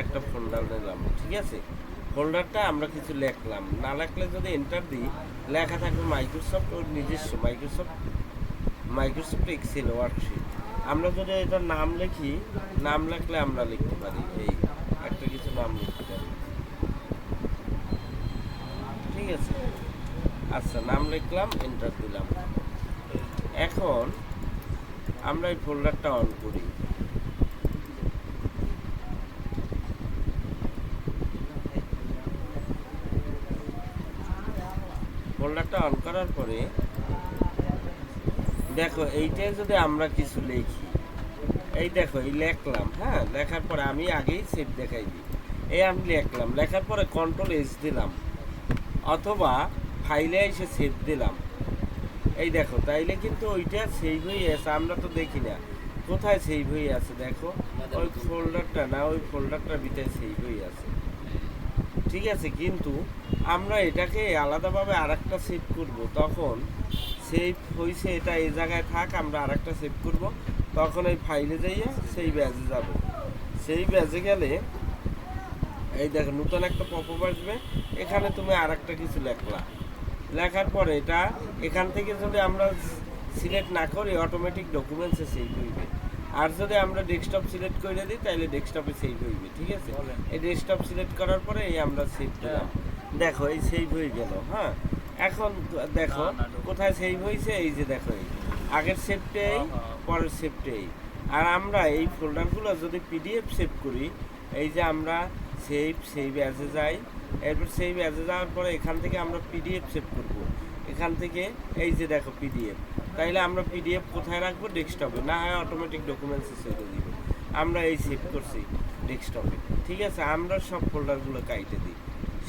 একটা ফোল্ডার নিলাম, ঠিক আছে। ফোল্ডারটা আমরা কিছু লিখলাম, না লিখলে যদি এন্টার দিই লেখা থাকবে মাইক্রোসফট ওর নিজস্ব মাইক্রোসফট এক্সেল ওয়ার্কশিট। আমরা যদি এটার নাম লিখি, নাম লিখলে আমরা লিখতে পারি এই একটা কিছু নাম লিখতে পারি, ঠিক আছে। আচ্ছা, নাম লিখলাম, এন্টার দিলাম। এখন আমরা এই ফোল্ডারটা অন করি। ফোল্ডারটা অন করার পরে দেখো এইটাই যদি আমরা কিছু লিখি, এই দেখো এই লিখলাম, হ্যাঁ, লেখার পরে আমি আগেই সেভ দেখাই দিই। এই আমি লিখলাম, লেখার পরে কন্ট্রোল এস দিলাম অথবা ফাইলে এসে সেভ দিলাম। এই দেখো তাইলে কিন্তু ওইটা সেভ হয়ে আছে, আমরা তো দেখি না কোথায় সেভ হয়ে আছে। দেখো ওই ফোল্ডারটা না, ওই ফোল্ডারটার ভিতরে সেভ হয়ে আছে, ঠিক আছে। কিন্তু আমরা এটাকে আলাদাভাবে আরেকটা সেভ করব, তখন সেভ হয়েছে এটা এই জায়গায় থাক, আমরা আরেকটা সেভ করব, তখন এই ফাইলে যাইয়ে সেই ব্যাজে যাব। সেই ব্যাজে গেলে এই দেখো নতুন একটা পপআপ আসবে, এখানে তুমি আরেকটা কিছু লেখলা, লেখার পরে এটা এখান থেকে যদি আমরা সিলেক্ট না করি অটোমেটিক ডকুমেন্টসে সেভ হইবে। আর যদি আমরা ডেস্কটপ সিলেক্ট করে দিই তাহলে ডেস্কটপে সেভ হইবে, ঠিক আছে। এই ডেস্কটপ সিলেক্ট করার পরে এই আমরা সেভ দিলাম, দেখো এই সেভ হয়ে গেল। হ্যাঁ, এখন দেখো কোথায় সেভ হয়েছে, এই যে দেখো এই আগের সেভটাই পরের সেভটাই। আর আমরা এই ফোল্ডারগুলো যদি পিডিএফ সেভ করি, এই যে আমরা সেভ অ্যাজে যাই, এরপর সেভ অ্যাজে যাওয়ার পরে এখান থেকে আমরা পিডিএফ সেভ করব, এখান থেকে এই যে দেখো পিডিএফ, তাইলে আমরা পিডিএফ কোথায় রাখবো, ডেস্কটপে, না হয় অটোমেটিক ডকুমেন্টসে সেভ হয়ে দিবে। আমরা এই সেভ করছি ডেস্কটপে, ঠিক আছে। আমরা সব ফোল্ডারগুলো কাইটে দিই,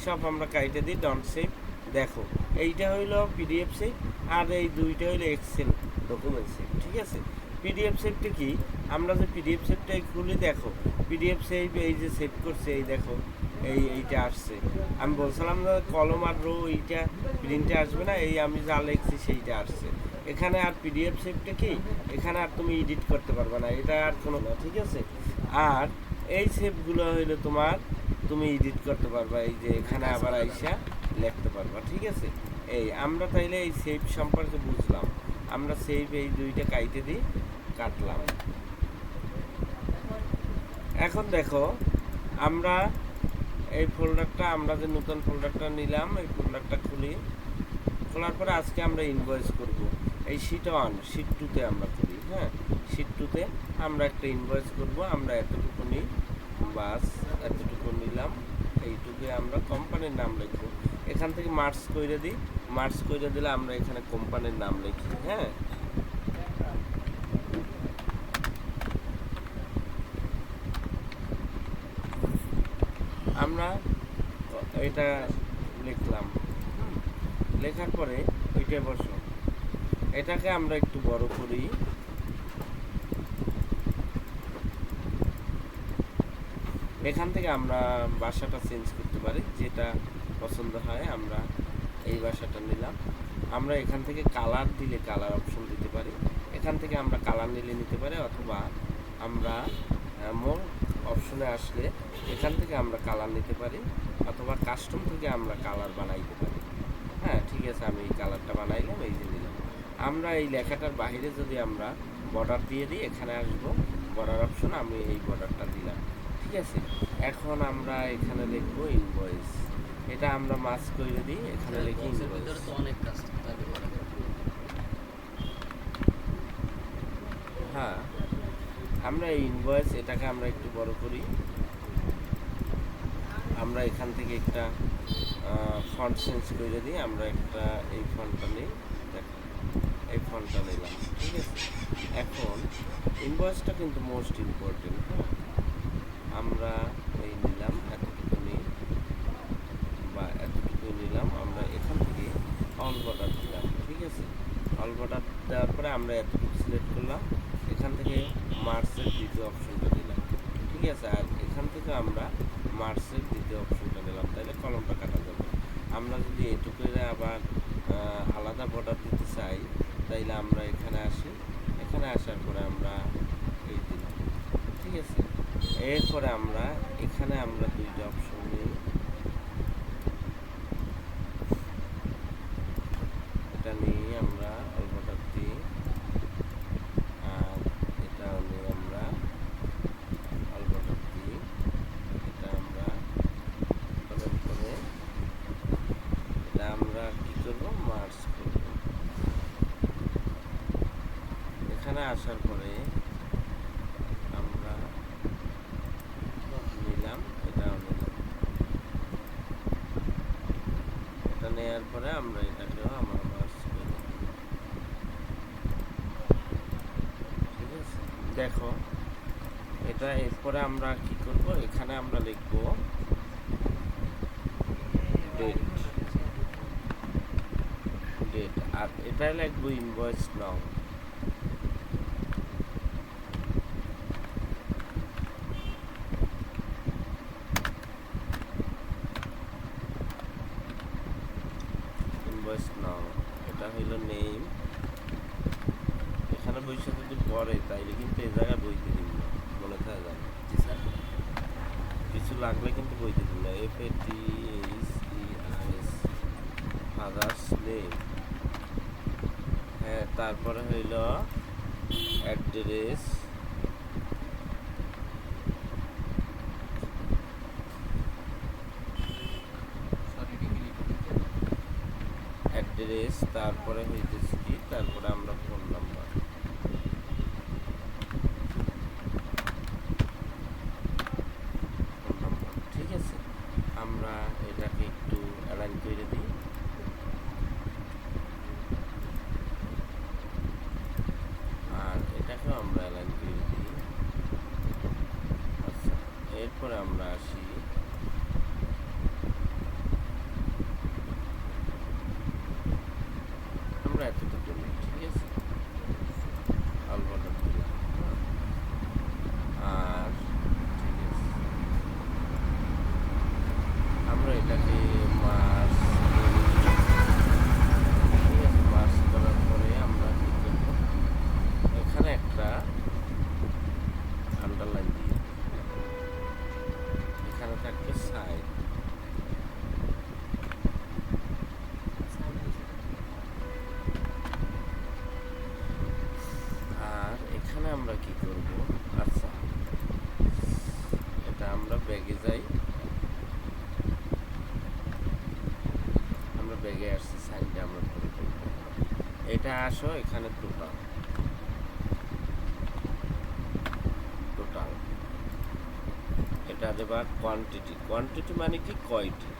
সব আমরা কাইটে দিই, ডন্ট সেভ। দেখো এইটা হইলো পিডিএফ সেভ, আর এই দুইটা হইলো এক্সেল ডকুমেন্ট সেভ, ঠিক আছে। পিডিএফ সেভটা কি, আমরা যে পিডিএফ সেভটা খুলি, দেখো পিডিএফ সেভ এই যে সেভ করছে, এই দেখো এইটা আসছে। আমি বলছিলাম না কলম আর রো এইটা প্রিন্টে আসবে না, এই আমি যা লিখছি সেইটা আসছে এখানে। আর পিডিএফ সেভটা কি, এখানে আর তুমি এডিট করতে পারবে না, এটা আর কোনো না, ঠিক আছে। আর এই সেভগুলো হইলো তোমার, তুমি এডিট করতে পারবা, এই যে এখানে আবার আইসা লিখতে পারবা, ঠিক আছে। এই আমরা তাইলে এই সেভ সম্পর্কে বুঝলাম। আমরা সেভ এই দুইটা কাইটে দিই, কাটলাম। এখন দেখো আমরা এই ফোল্ডারটা, আমরা যে নতুন ফোল্ডারটা নিলাম, এই ফোল্ডারটা খুলি, খোলার পরে আজকে আমরা ইনভয়েস করব। এই শিট 1 শিট 2-তে আমরা করি, হ্যাঁ, শিট 2-তে আমরা একটা ইনভয়েস করব। আমরা এতটুকু নিই, বাস এতটুকু নিলাম, এইটুকুে আমরা কোম্পানির নাম লিখব। এখান থেকে মার্কস করে দিই, মার্কস করে দিলে আমরা এখানে কোম্পানির নাম লিখি, হ্যাঁ। আমরা এটা লিখলাম, লেখার পরে ওইটা বসো, এটাকে আমরা একটু বড় করি। এখান থেকে আমরা ভাষাটা চেঞ্জ করতে পারি, যেটা পছন্দ হয়। আমরা এই ভাষাটা নিলাম, আমরা এখান থেকে কালার দিলে কালার অপশন দিতে পারি, এখান থেকে আমরা কালার নিলে নিতে পারি, অথবা আমরা মোর অপশনে আসলে এখান থেকে আমরা কালার নিতে পারি, অথবা কাস্টম থেকে আমরা কালার বানাইতে পারি। হ্যাঁ, ঠিক আছে, আমি এই কালারটা বানাইলাম, এই যে দিলাম। আমরা এই লেখাটার বাইরে যদি আমরা বর্ডার দিয়ে দিই, এখানে আসবো বর্ডার অপশন, আমি এই বর্ডারটা দিলাম, ঠিক আছে। এখন আমরা এখানে লিখবো ইনভয়েস, এটা আমরা মাস করে দিই, এখানে লিখি ইনভয়েস। হ্যাঁ, আমরা এই ইনভয়েস এটাকে আমরা একটু বড় করি। আমরা এখান থেকে একটা ফন্ট চেঞ্জ করে দিই, আমরা একটা এই ফন্টটা নিই, দেখো এই ফন্টটা নিলাম, ঠিক আছে। এখন ইনভয়েসটা কিন্তু মোস্ট ইম্পর্টেন্ট, হ্যাঁ। আমরা এই নিলাম এতটুকু নিই, বা এতটুকু নিলাম, আমরা এখান থেকে অল বর্ডার দিলাম, ঠিক আছে। অল বর্ডার দেওয়ার পরে আমরা এতটুকু সিলেক্ট করলাম, এখান থেকে মার্কসের দ্বিতীয় অপশনটা দিলাম, ঠিক আছে। আর এখান থেকে আমরা মার্কসের দ্বিতীয় অপশনটা দিলাম, তাহলে কলমটা কাটা যাবে। আমরা যদি এটুকু আবার আলাদা বর্ডার দিতে চাই, তাইলে আমরা এখানে আসি, এখানে আসার পরে আমরা এই দিলাম, ঠিক আছে। এরপরে আমরা এখানে আমরা দুইটা অপশন নিই, এটা নিয়ে আমরা অল্পটার দিই, আর এটাও নিয়ে আমরা অল্পটার দিই, এটা আমরা করার পরে এটা আমরা কি করবো, মার্জ করব। এখানে আসার পরে আমরা নিলাম, এটাও নিলাম, এটা নেওয়ার পরে আমরা এটাকেও আমরা মার্জ করে দিই। ঠিক আছে, দেখো এটা। এরপরে আমরা কি করব, এখানে আমরা লিখব ডেট, ডেট, আর এটাই লিখবো ইনভয়েস নাও। ইনভয়েস নাও, এটা হইল নেম। এখানে বইসা যদি পড়ে তাইলে কিন্তু এই জায়গায় বইতে দিব না, মনে থাকে যাবে। জি স্যার। কিছু লাগলে কিন্তু বইতে দিব না। FATHERS ফাদার্স নেম, হ্যাঁ, তারপরে হইল অ্যাড্রেস, অ্যাড্রেস, তারপরে হইতেছে কি, তারপরে আমরা ফোন নাম্বার। ফোন নাম্বার, ঠিক আছে। আমরা এটাকে একটু অ্যালাইন করে দিই। আর এটাকেও আমরা অ্যালাইন করে দিই। আচ্ছা, এরপরে আমরা আসি আমরা এতটুকু নিই, ঠিক আছে, অল্পটা দিলাম। আর ঠিক আছে, আমরা এটাকে মার্জ, ঠিক আছে, মার্জ করার পরে আমরা কি করবো, এখানে একটা আন্ডারলাইন দিয়ে এখানে থাকবে সাইড। আর এখানে আমরা কি করব, আচ্ছা এটা আমরা ব্যাগে যাই, আমরা ব্যাগে আসছি, সাইনটা আমরা করে করব। এটা আসো এখানে টোটাল, টোটাল এটা দেবা কোয়ান্টিটি। কোয়ান্টিটি মানে কি, কয়টি,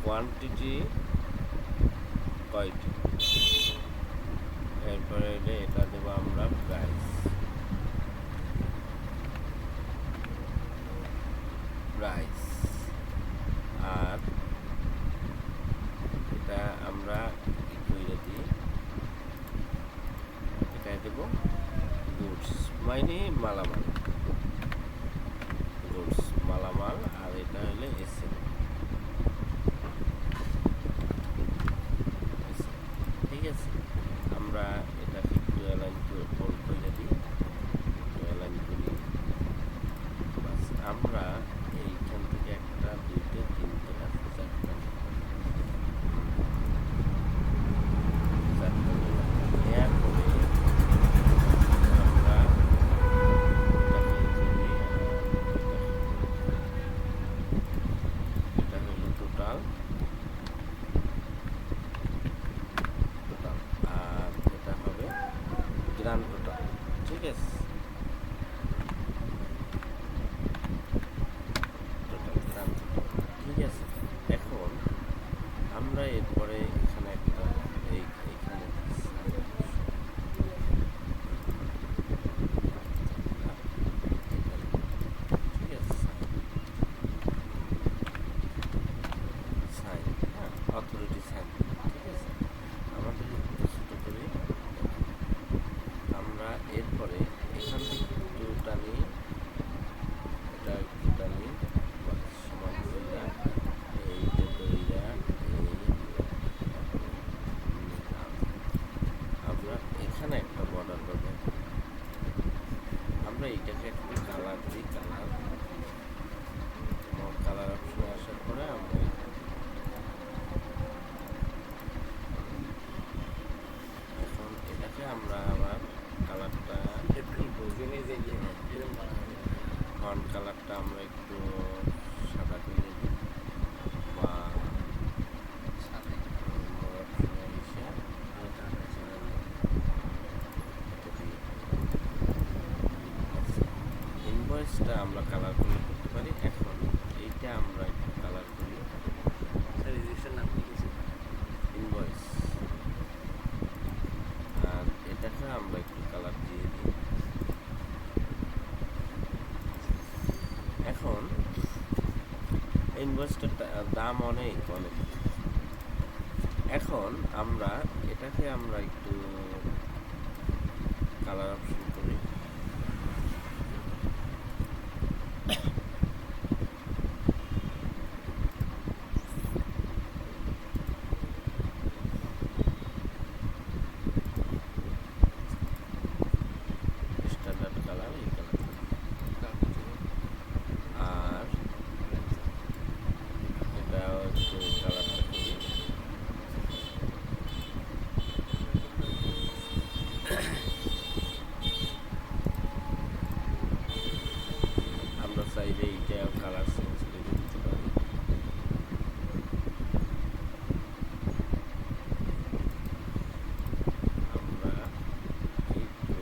কোয়ান্টিটি কয়টি। এরপরে এটা দেবো আমরা প্রাইস, প্রাইস। আর এটা আমরা কি করে দিই, এটা দেবো গুডস, মানে মালামাল, গুডস মালামাল। আর এটা হলে এসএম, ঠিক আছে। আমরা এটাকে একটু অ্যালাইন করে ফোল্ড করে দিই, একটু অ্যালাইন করি, বাস। আমরা এইখান থেকে একটা, দুইটা, তিনটে, চারটা, চারটা নেওয়ার পরে আমরা ফন্ট কালারটা আমরা একটু সাদা করে দিই বা ইনভয়েসটা আমরা কালার করে করতে পারি। এখন এইটা আমরা একটু কালার করি, নাম কি কিছু ইনভয়েস, আর এটাকে আমরা একটু কালার দিয়ে দিই। এখন ইনভয়েসটার দাম অনেক অনেক। এখন আমরা এটাকে আমরা একটু কালার অপশন করি, স্ট্যান্ডার্ড কালার, এই কালার। আর এটাও একটু কালারটা করি, আমরা চাইলে এইটাও কালার চেঞ্জ করে দিতে পারি। আমরা একটু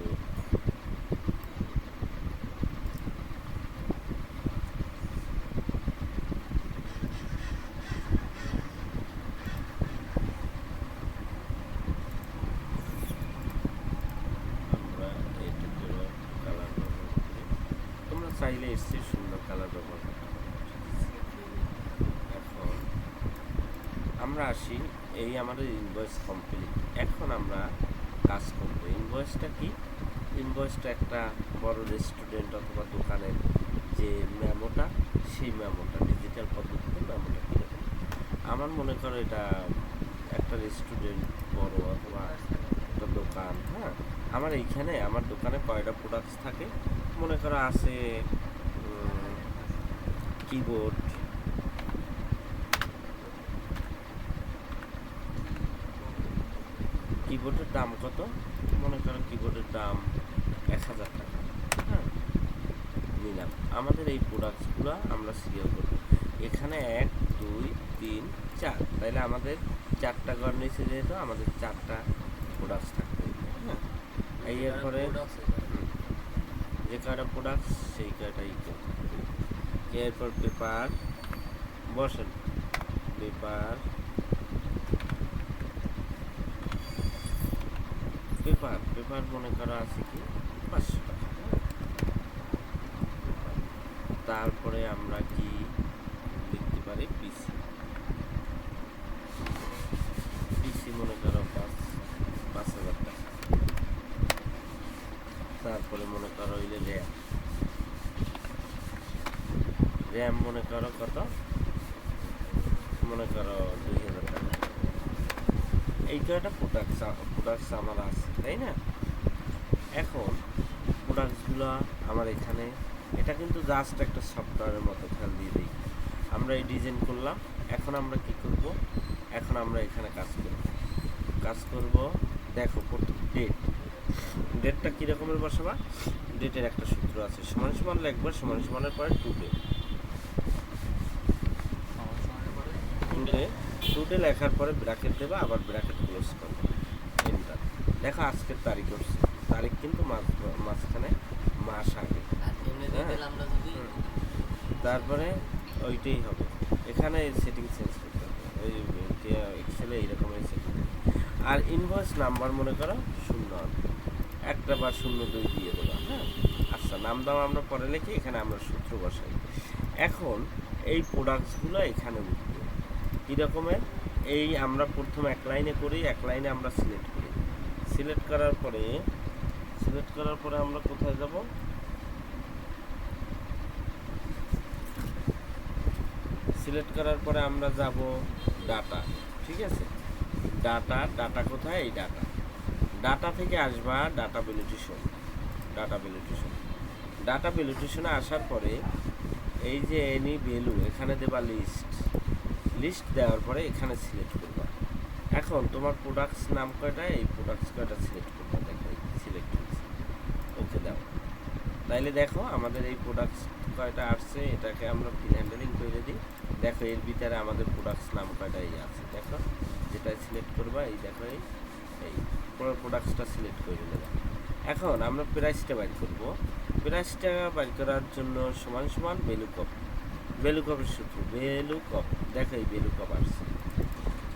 আমরা এইটুকু কালার ব্যবহার করি। তোমরা চাইলে এর চেয়ে সুন্দর কালার ব্যবহার করতে পারো। এখন আমরা আসি, এই আমাদের ইনভয়েস কমপ্লিট। এখন আমরা কাজ করবো। ইনভয়েসটা কি? ইনভয়েসটা একটা বড় রেস্টুরেন্ট অথবা দোকানের যে মেমোটা, সেই মেমোটা ডিজিটাল পদ্ধতিতে মেমোটা কীরকম। আমার মনে করো এটা একটা রেস্টুরেন্ট বড় অথবা একটা দোকান, হ্যাঁ। আমার এইখানে আমার দোকানে কয়টা প্রোডাক্টস থাকে মনে করো আছে, কিবোর্ড, কিবোর্ডের দাম কত? মনে করো কিবোর্ডের দাম 1000 টাকা, হ্যাঁ, নিলাম। আমাদের এই প্রোডাক্টসগুলো আমরা সিরিয়াল করব। এখানে 1 2 3 4, তাইলে আমাদের 4টা ঘর নিচে, যেহেতু আমাদের 4টা প্রোডাক্টস থাকবে, হ্যাঁ। এই এরপরে যে কয়টা প্রোডাক্টস সেই কয়টাই এরপর পেপার বসেন, পেপার পেপার পেপার মনে করা আছে কি 500 টাকা। তারপরে আমরা কি লিখতে পারি? পিসি, পিসি মনে করো 5000 টাকা। তারপরে মনে করো হইলে র্যাম, র্যাম মনে করো কত? মনে করো 2000 টাকা। এই কয়টা প্রোডাক্টস আমার আছে, তাই না? এখন প্রোডাক্টসগুলো আমার এখানে, এটা কিন্তু জাস্ট একটা সফটওয়্যারের মতো, খেয়াল দিয়ে দিই। আমরা এই ডিজাইন করলাম। এখন আমরা কি করব? এখন আমরা এখানে কাজ করব। দেখো প্রথম ডেটটা কী রকমের বসাবা? ডেটের একটা সূত্র আছে, সমান সমান লিখবা, সমান সমানের পরে টুডে লেখার পরে ব্র্যাকেট দেবা, আবার ব্র্যাকেট ক্লোজ করবা, এন্টার। দেখো আজকের তারিখ হচ্ছে, তারিখ কিন্তু মাঝখানে মাস আগে, তারপরে ওইটাই হবে। এখানে সেটিং চেঞ্জ করতে হবে, ওই এক্সেলে এইরকমের সেটিং। আর ইনভয়েস নাম্বার মনে করো 0 একটা বা 02 দিয়ে দেবা, হ্যাঁ। আচ্ছা, নাম দাম আমরা পরে লিখি, এখানে আমরা সূত্র বসাই। এখন এই প্রোডাক্টসগুলো এখানে উঠবে কী রকমের? এই আমরা প্রথম এক লাইনে করি, এক লাইনে আমরা সিলেক্ট করি। সিলেক্ট করার পরে আমরা কোথায় যাব? সিলেক্ট করার পরে আমরা যাব ডাটা, ঠিক আছে। ডাটা কোথায়? এই ডাটা থেকে আসবা ডাটা ভ্যালুটেশনে আসার পরে এই যে এনি ভ্যালু, এখানে দেবা লিস্ট দেওয়ার পরে এখানে সিলেক্ট করবা। এখন তোমার প্রোডাক্টস নাম কয়টা? এই প্রোডাক্টস কয়টা সিলেক্ট করবা, দেখো সিলেক্ট হয়েছে, ওকে দাও। তাইলে দেখো আমাদের এই প্রোডাক্টস কয়টা আসছে এটাকে আমরা ফিল হ্যান্ডেলিং করে দিই। দেখো এর ভিতরে আমাদের প্রোডাক্টস নাম কয়টা এই আছে, দেখো যেটা সিলেক্ট করবা এই দেখো এই পুরো প্রোডাক্টসটা সিলেক্ট করে নেবে। এখন আমরা প্রাইসটা বাইর করব। প্রাইসটা বাইর করার জন্য সমান সমান ভ্যালুকপের সূত্র ভ্যালুকপ। দেখো এই ভ্যালুকপ আসছে,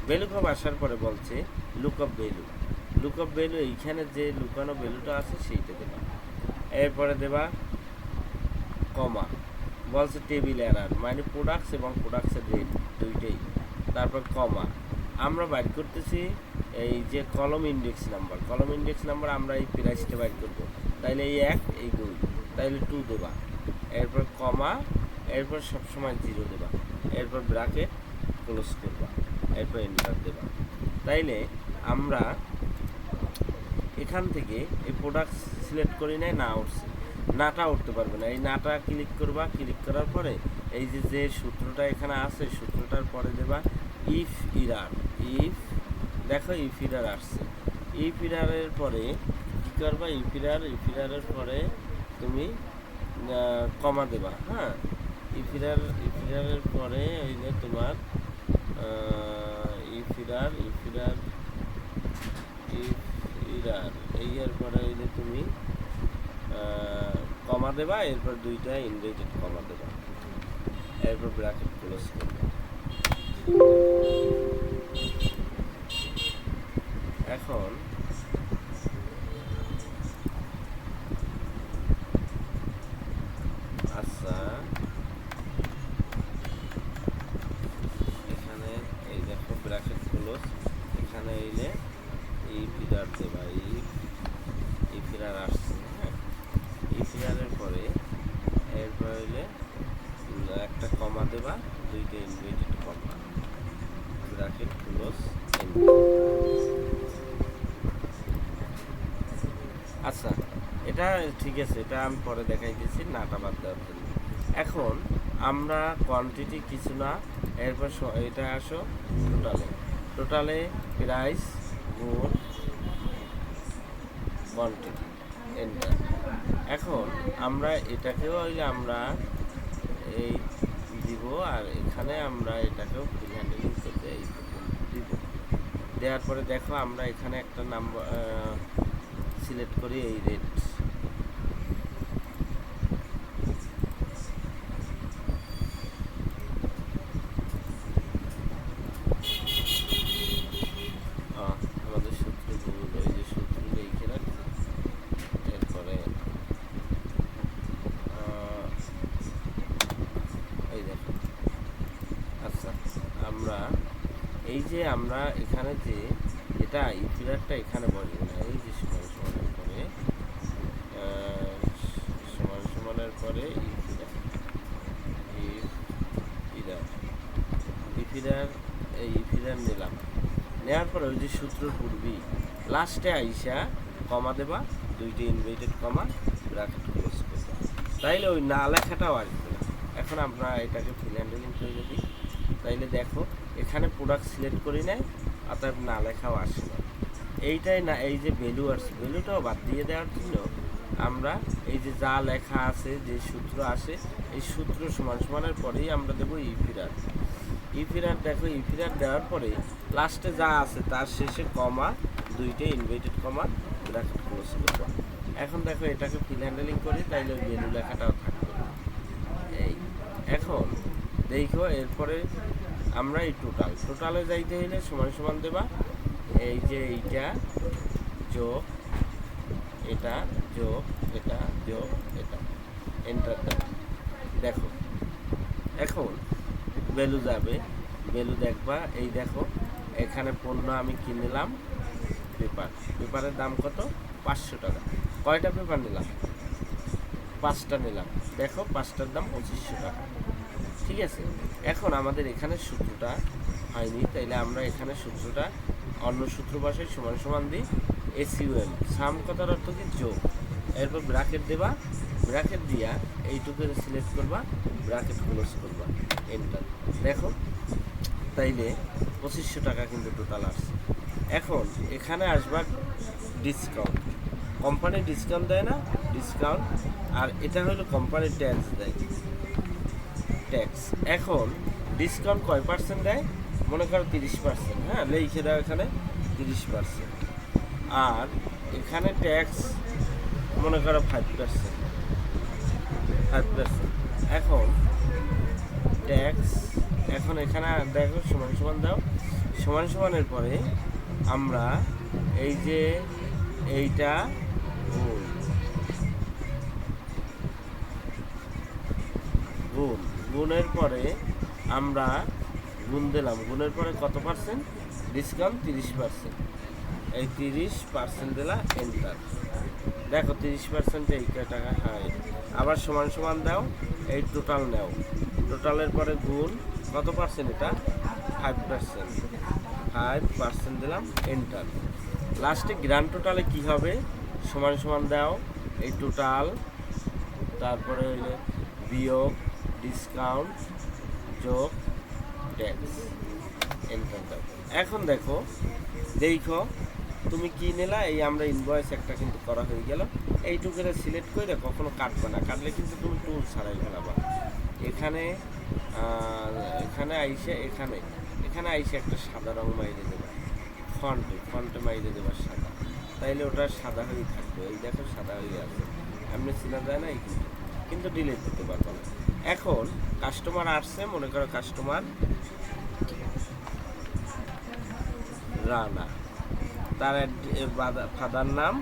ভ্যালুকপ আসার পরে বলছে লুকআপ ভ্যালু এইখানে যে লুকানো ভ্যালুটা আছে সেইটা দেবা। এরপরে দেবা কমা, বলছে টেবিল এরার মানে প্রোডাক্টস এবং প্রোডাক্টসের রেট দুইটাই। তারপর কমা, আমরা বাইর করতেছি এই যে কলম ইন্ডেক্স নাম্বার আমরা এই প্রাইসটা বাইর করব। তাইলে এই 1 এই 2 তাইলে 2 দেবা। এরপর কমা, এরপর সবসময় 0 দেবা। এরপর ব্র্যাকেট ক্লোজ করবা, এরপর এন্টার দেবা। তাইলে আমরা এখান থেকে এই প্রোডাক্ট সিলেক্ট করি নাই, না উঠছে, নাটা উঠতে পারবে না। এই নাটা ক্লিক করবা, ক্লিক করার পরে এই যে সূত্রটা এখানে আছে সূত্রটার পরে দেবা ইফ দেখো ইফ ইরার আসছে। ইফ ইরারের পরে কী করবা, ইফিরারের পরে তুমি কমা দেবা। হ্যাঁ, ইফিরারের পরে এই যে তোমার ইফিরার এই এর পরে এই যে তুমি কমা দেবা, এরপর দুইটা ইনভার্টেড কমা দেবা, এরপর ব্র্যাকেট ক্লোজ করবা। এখন আচ্ছা এখানে এই দেখো ব্র্যাকেট ক্লোজ, এখানে এলে এই ফিডার দেবা, এই ফিডার আসছে। হ্যাঁ, এই ফিডারের পরে এরপর হইলে একটা কমা দেবা, দুইটা ইনভার্টেড কমা, ব্র্যাকেট ক্লোজ। আচ্ছা এটা ঠিক আছে, এটা আমি পরে দেখাইতেছি নাটা বাদ দেওয়ার জন্য। এখন আমরা কোয়ান্টিটি কিছু না, এরপর এটা আসো টোটালে প্রাইস গুণ কোয়ান্টিটি এন্টার। এখন আমরা এটাকেও হইলে আমরা এই দিব, আর এখানে আমরা এটাকেও ফ্রি হ্যান্ডেলিং করতে এই দিব। দেওয়ার পরে দেখো আমরা এখানে একটা নাম্বার সিলেক্ট করি এই রেট। আমাদের সূত্রগুলো এই যে সূত্রগুলো লিখে রাখছি। এরপরে এই দেখো আচ্ছা আমরা এই যে আমরা এখানে যে এটা ইফিরারটা এখানে বসবে না, এই যে সমানের পরে ইফিরার নিলাম। নেওয়ার পরে ওই যে সূত্র পূর্বেই লাস্টে আইসা কমা দেবা, দুইটা ইনভার্টেড কমা, ব্র্যাকেট ক্লোজ করবা। তাইলে ওই না লেখাটাও আসবে না। এখন আমরা এটাকে ফিল হ্যান্ডেলিং করে দিই। তাইলে দেখো এখানে প্রোডাক্ট সিলেক্ট করি নাই, অর্থাৎ না লেখাও আসে না। এইটাই না, এই যে ভ্যালু আসছে ভ্যালুটাও বাদ দিয়ে দেওয়ার জন্য আমরা এই যে যা লেখা আছে যে সূত্র আসে এই সূত্র সমানের পরেই আমরা দেবো ইফিরার। দেখো ইফিরার দেওয়ার পরে লাস্টে যা আছে তার শেষে কমা, দুইটা ইনভার্টেড কমা, ব্র্যাকেট ক্লোজ করবো। এখন দেখো এটাকে ফিল হ্যান্ডেলিং করি, তাইলে ওই ভ্যালু লেখাটাও থাকবে। এই এখন দেখো এরপরে আমরা এই টোটালে যাইতে হইলে সমান দেবা এই যে এইটা যোগ এটা যোগ এটা যোগ এটা, এন্টার দেবা। দেখো এখন ভ্যালু যাবে, ভ্যালু দেখবা। এই দেখো এখানে পণ্য আমি কিনলাম পেপারের দাম কত, 500 টাকা। কয়টা পেপার নিলাম, 5টা নিলাম। দেখো 5টার দাম 2500 টাকা। ঠিক আছে, এখন আমাদের এখানে সূত্রটা হয়নি, তাইলে আমরা এখানে সূত্রটা অন্য সূত্র বসাই, সমান দিই এসইউএম, সাম কথার অর্থ কি যোগ। এরপর ব্র্যাকেট দেবা, ব্র্যাকেট দিয়া এইটুকু সিলেক্ট করবা, ব্র্যাকেট ক্লোজ করবা, এন্টার। দেখো তাইলে 2500 টাকা কিন্তু টোটাল আসছে। এখন এখানে আসবা ডিসকাউন্ট, কোম্পানি ডিসকাউন্ট দেয় না, ডিসকাউন্ট, আর এটা হলো কোম্পানির ট্যাক্স দেয়। ট্যাক্স। এখন ডিসকাউন্ট কয় পার্সেন্ট দেয়? মনে করো 30%, হ্যাঁ, লিখে দাও এখানে 30%। আর এখানে ট্যাক্স মনে করো 5%, 5%। এখন ট্যাক্স, এখন এখানে দেখো সমান সমান দাও, সমান সমানের পরে আমরা এই যে এইটা গুণ গুণ গুণের পরে আমরা গুণ দিলাম, গুণের পরে কত পার্সেন্ট ডিসকাউন্ট? 30%। এই 30% দিলা, এন্টার। দেখো 30% এই কয় টাকা হয়। আবার সমান সমান দাও, এই টোটাল নাও, টোটালের পরে গুণ কত পার্সেন্ট? এটা 5%, 5% দিলাম, এন্টার। লাস্টে গ্র্যান্ড টোটালে কি হবে? সমান সমান দাও, এই টোটাল, তারপরে হইলে বিয়োগ ডিসকাউন্ট যোগ ট্যাক্স, এন্টার দাও। এখন দেখো তুমি কি নিলা, এই আমরা ইনভয়েস একটা কিন্তু করা হয়ে গেল। এইটুকুরে সিলেক্ট করে কখনো কাটবে না, কাটলে কিন্তু তুমি টুল ছাড়াই ফেলাবা। এখানে এখানে আইসে এখানে আইসে একটা সাদা রং মাইরে দেবা, ফন্টে মাইরে দেবা সাদা, তাইলে ওটা সাদা হয়ে থাকবে। এই দেখো সাদা হয়ে আছে, এমনি চেনা যায় না, এই কিন্তু ডিলিট দিতে পারবো না। এখন কাস্টমার আসছে, মনে করো কাস্টমার রানা, তার ফাদার নাম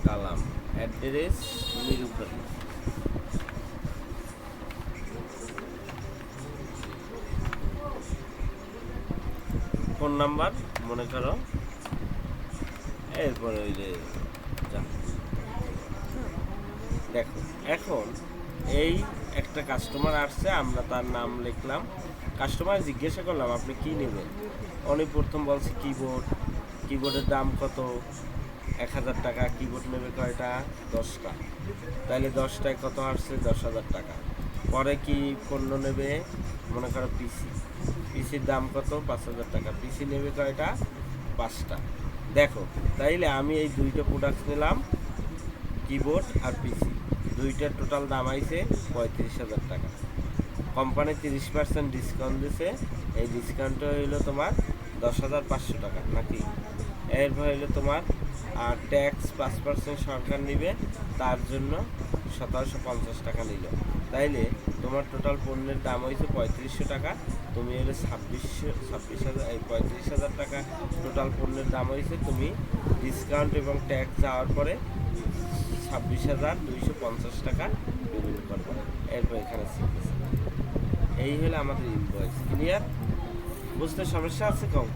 কালাম, অ্যাড্রেস মিরুখালী, ফোন নাম্বার মনে করো, এরপরে ওই যে দেখো। এখন এই একটা কাস্টমার আসছে, আমরা তার নাম লিখলাম, কাস্টমার জিজ্ঞাসা করলাম আপনি কি নেবেন। উনি প্রথম বলছে কিবোর্ডের দাম কত? 1000 টাকা। কিবোর্ড নেবে কয়টা? 10টা। তাহলে 10টায় কত আসছে? 10,000 টাকা। পরে কি পণ্য নেবে? মনে করো পিসির দাম কত? 5,000 টাকা। পিসি নেবে কয়টা? 5টা। দেখো, তাইলে আমি এই দুইটা প্রোডাক্ট নিলাম, কিবোর্ড আর পিসি, দুইটার টোটাল দাম আইছে 35,000 টাকা। কোম্পানি 30% ডিসকাউন্ট দিছে, এই ডিসকাউন্টটা হইলো তোমার 10,500 টাকা নাকি। এরপর হইলো তোমার আর ট্যাক্স 5% সরকার নিবে, তার জন্য 1750 টাকা নিল। তাইলে তোমার টোটাল পণ্যের দাম হয়েছে 3500 টাকা। তুমি হলে 35,000 টাকা টোটাল পণ্যের দাম হয়েছে। তুমি ডিসকাউন্ট এবং ট্যাক্স যাওয়ার পরে 26,250 টাকা পেমেন্ট করবে। এরপর এখানে সিগনেচার। এই হলো আমাদের ইনভয়েস। ক্লিয়ার? বুঝতে সমস্যা আছে কম?